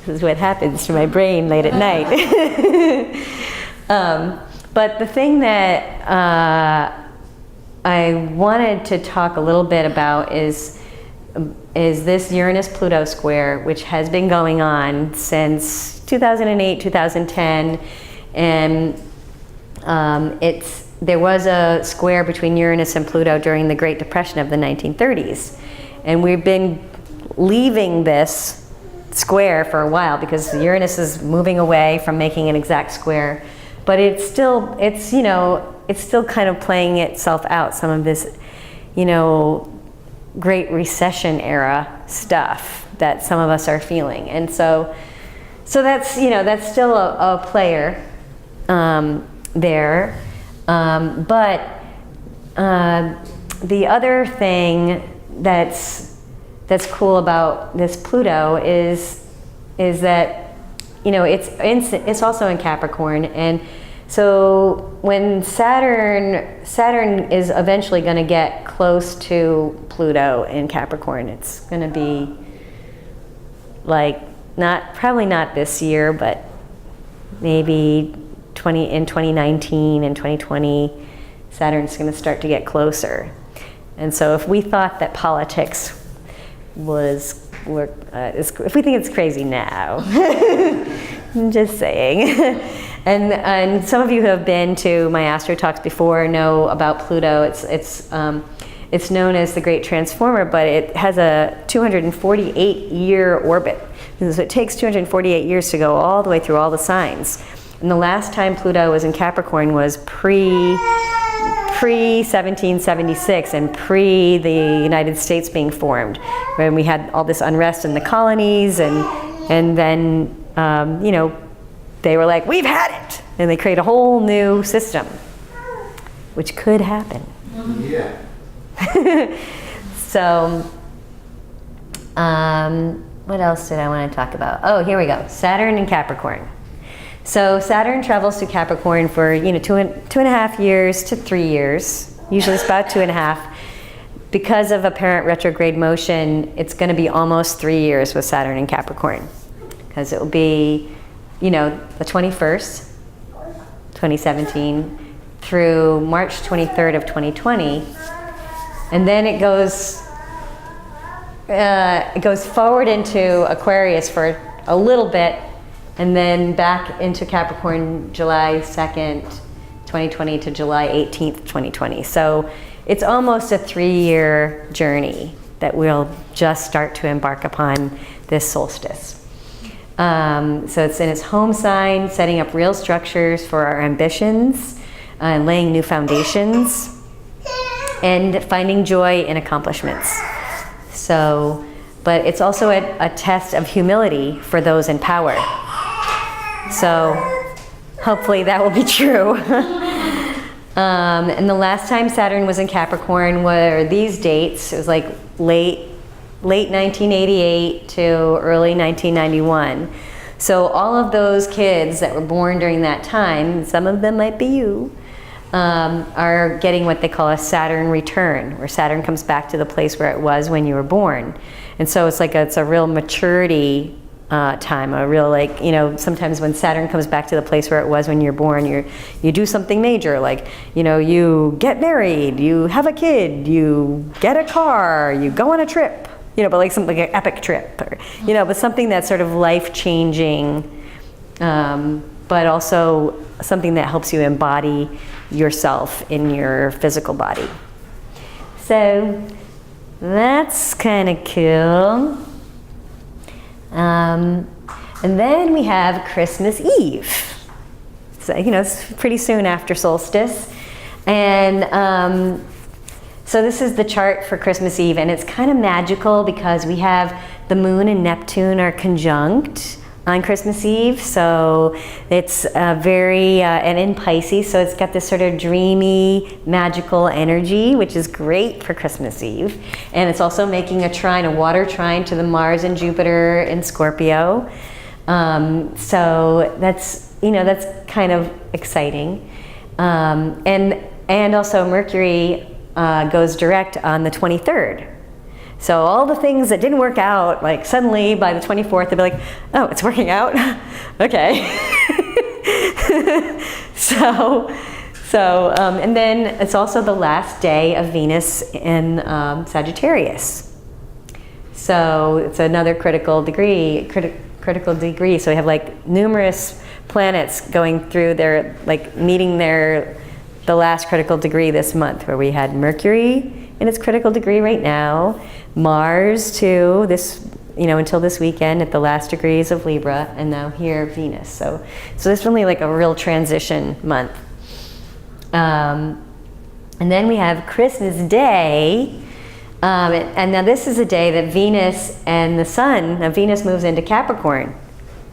This is what happens to my brain late at night. But the thing that I wanted to talk a little bit about is this Uranus-Pluto square, which has been going on since 2008, 2010, and there was a square between Uranus and Pluto during the Great Depression of the 1930s, and we've been leaving this square for a while because Uranus is moving away from making an exact square, but it's still kind of playing itself out, some of this, Great Recession era stuff that some of us are feeling. And so that's, that's still a player there. But the other thing that's cool about this Pluto is that, it's also in Capricorn. And so when Saturn is eventually going to get close to Pluto in Capricorn, it's going to be like probably not this year, but maybe in 2019 and 2020, Saturn's going to start to get closer. And so if we thought that politics if we think it's crazy now, I'm just saying. And some of you who have been to my Astro talks before know about Pluto. It's known as the Great Transformer, but it has a 248-year orbit. And so it takes 248 years to go all the way through all the signs. And the last time Pluto was in Capricorn was pre-1776 and pre the United States being formed, when we had all this unrest in the colonies, and then they were like, we've had it, and they create a whole new system, which could happen. Yeah. So what else did I want to talk about? Oh, here we go. Saturn and Capricorn. So Saturn travels through Capricorn for, you know, 2.5 years to 3 years. Usually it's about 2.5. Because of apparent retrograde motion, it's going to be almost 3 years with Saturn and Capricorn. Because it will be, you know, the 21st, 2017, through March 23rd of 2020. And then it goes forward into Aquarius for a little bit, and then back into Capricorn July 2nd, 2020 to July 18th, 2020. So it's almost a 3-year journey that we'll just start to embark upon this solstice. So it's in its home sign, setting up real structures for our ambitions, laying new foundations, and finding joy in accomplishments. So, but it's also a test of humility for those in power. So hopefully that will be true. And the last time Saturn was in Capricorn were these dates. It was like late 1988 to early 1991. So all of those kids that were born during that time, some of them might be you, are getting what they call a Saturn Return, where Saturn comes back to the place where it was when you were born. And so it's like it's a real maturity time, a real, like, you know, sometimes when Saturn comes back to the place where it was when you're born, you do something major, like, you know, you get married, you have a kid, you get a car, you go on a trip, you know, but like something like an epic trip, or, you know, but something that's sort of life-changing, but also something that helps you embody yourself in your physical body. So that's kind of cool. And then we have Christmas Eve. So, you know, it's pretty soon after solstice. And so this is the chart for Christmas Eve, and it's kind of magical because we have the moon and Neptune are conjunct on Christmas Eve. So it's and in Pisces, so it's got this sort of dreamy, magical energy, which is great for Christmas Eve. And it's also making a water trine to the Mars and Jupiter in Scorpio. So that's, you know, that's kind of exciting. And also Mercury goes direct on the 23rd. So all the things that didn't work out, like suddenly by the 24th, they'll be like, oh, it's working out? Okay. And then it's also the last day of Venus in Sagittarius. So it's another critical degree. So we have like numerous planets going through their, like meeting the last critical degree this month, where we had Mercury in its critical degree right now, Mars too, this, you know, until this weekend at the last degrees of Libra, and now here Venus. So it's really like a real transition month. And then we have Christmas Day, and now this is a day that Venus and the Sun, now Venus moves into Capricorn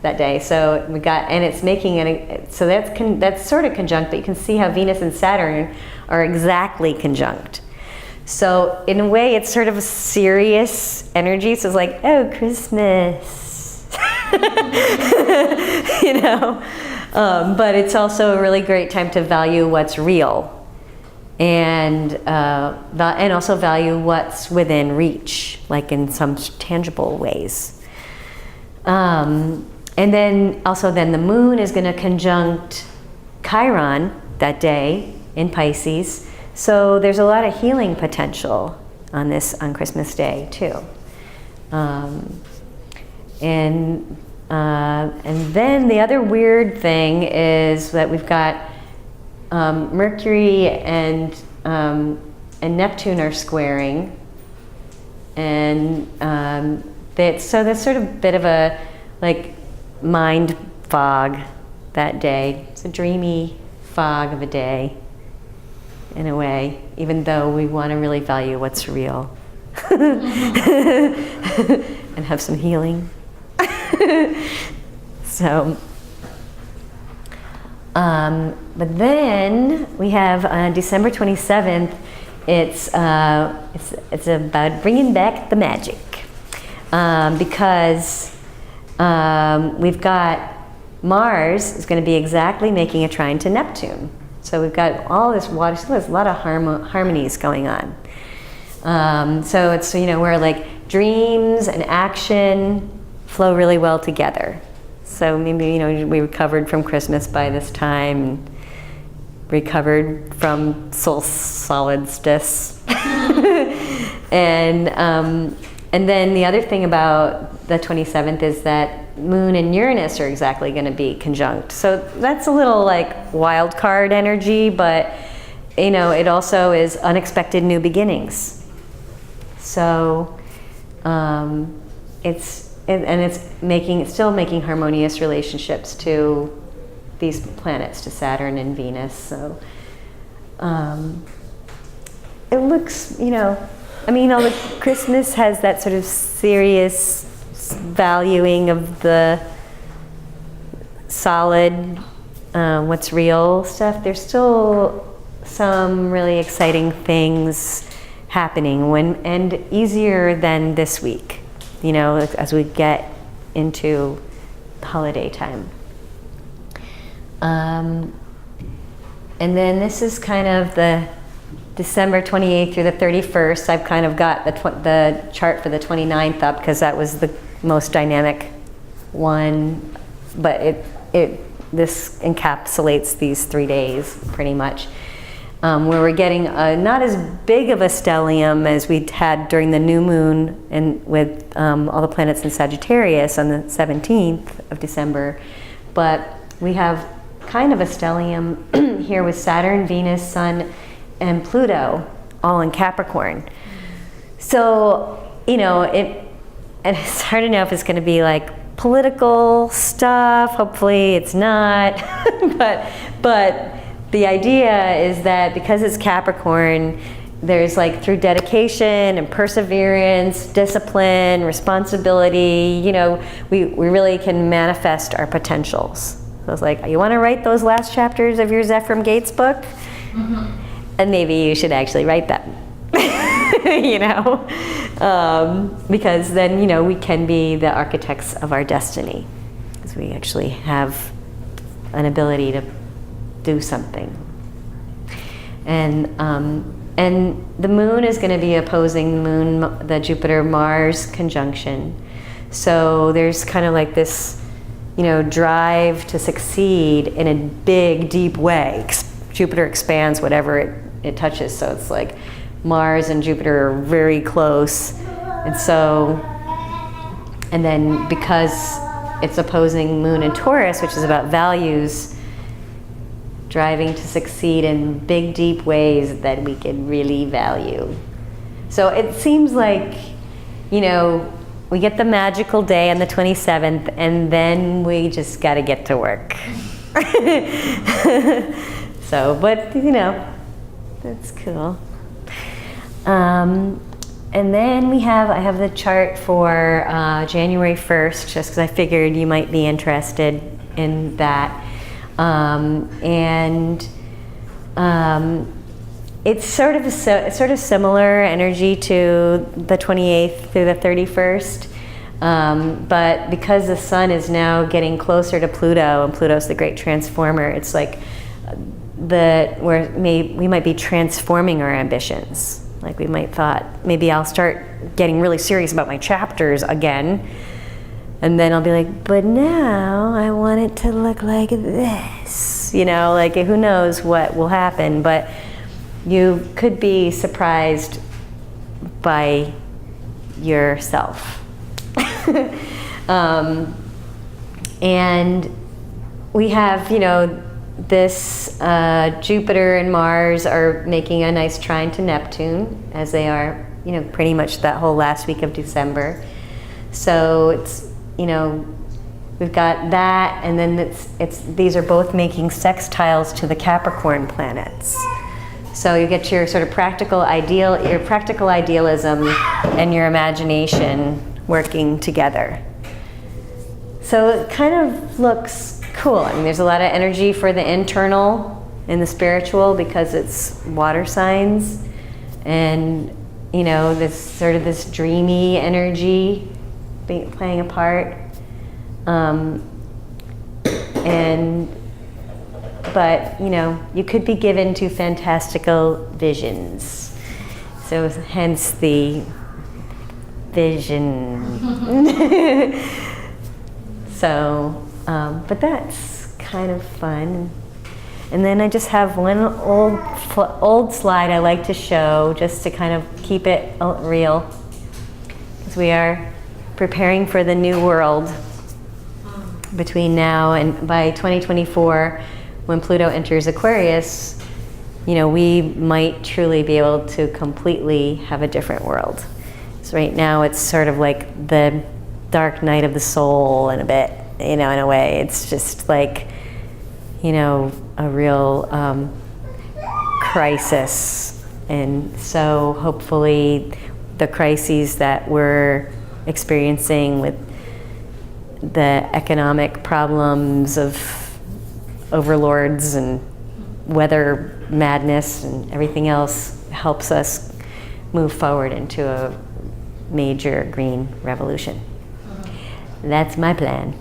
that day. So we got, and it's making it, so that's sort of conjunct, but you can see how Venus and Saturn are exactly conjunct. So in a way, it's sort of a serious energy. So it's like, oh, Christmas, you know. But it's also a really great time to value what's real, and also value what's within reach, like in some tangible ways. And then the moon is going to conjunct Chiron that day in Pisces. So there's a lot of healing potential on Christmas Day too. And then the other weird thing is that we've got Mercury and Neptune are squaring, and that's sort of a bit of a like mind fog that day. It's a dreamy fog of a day, in a way, even though we want to really value what's real and have some healing. So, but then we have December 27th. It's about bringing back the magic. because we've got Mars is going to be exactly making a trine to Neptune. So we've got all this water, so there's a lot of harmonies going on. So it's, where like dreams and action flow really well together. So maybe, we recovered from Christmas by this time, recovered from solstice. And then the other thing about the 27th is that Moon and Uranus are exactly going to be conjunct. So that's a little like wild card energy, but it also is unexpected new beginnings. So it's still making harmonious relationships to these planets, to Saturn and Venus. So it looks, although Christmas has that sort of serious valuing of the solid, what's real stuff, there's still some really exciting things happening and easier than this week, as we get into holiday time. And then this is kind of the December 28th through the 31st. I've kind of got the chart for the 29th up because that was the most dynamic one, but this encapsulates these 3 days pretty much, where we're getting not as big of a stellium as we had during the new moon and with all the planets in Sagittarius on the 17th of December, but we have kind of a stellium here with Saturn, Venus, Sun, and Pluto all in Capricorn. So, and it's hard to know if it's going to be like political stuff. Hopefully it's not. but the idea is that because it's Capricorn, there's like through dedication and perseverance, discipline, responsibility, we really can manifest our potentials. So it's like, you want to write those last chapters of your Zephram Gates book? Mm-hmm. And maybe you should actually write them. Because then, we can be the architects of our destiny, because we actually have an ability to do something. And the moon is going to be opposing the Jupiter-Mars conjunction. So there's kind of like this, drive to succeed in a big, deep way. Jupiter expands whatever it touches, so it's like Mars and Jupiter are very close, and then because it's opposing Moon and Taurus, which is about values, driving to succeed in big, deep ways that we can really value. So it seems like, we get the magical day on the 27th, and then we just got to get to work. So, but that's cool. And then I have the chart for January 1st, just because I figured you might be interested in that. It's sort of similar energy to the 28th through the 31st. But because the sun is now getting closer to Pluto, and Pluto's the great transformer, it's like we might be transforming our ambitions. Like we might thought, maybe I'll start getting really serious about my chapters again, and then I'll be like, but now I want it to look like this. Like who knows what will happen, but you could be surprised by yourself. And we have, this Jupiter and Mars are making a nice trine to Neptune, as they are, pretty much that whole last week of December. So it's, we've got that, and then these are both making sextiles to the Capricorn planets. So you get your sort of practical idealism and your imagination working together. So it kind of looks cool. I mean, there's a lot of energy for the internal and the spiritual because it's water signs, and this sort of this dreamy energy playing a part. But you know, you could be given to fantastical visions. So hence the vision. So, but that's kind of fun. And then I just have one old slide I like to show just to kind of keep it real. Because we are preparing for the new world between now and by 2024, when Pluto enters Aquarius, you know, we might truly be able to completely have a different world. So right now it's sort of like the dark night of the soul in a bit, you know, in a way. It's just like, you know, a real crisis. And so hopefully the crises that we're experiencing with the economic problems of overlords and weather madness and everything else helps us move forward into a major green revolution. That's my plan.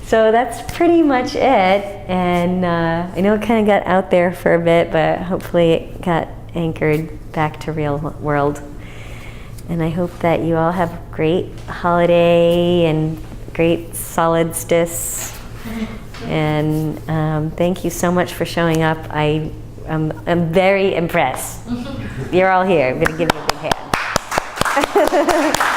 So that's pretty much it. And I know it kind of got out there for a bit, but hopefully it got anchored back to real world. And I hope that you all have a great holiday and great solstice. And thank you so much for showing up. I'm very impressed. You're all here. I'm going to give you a big hand.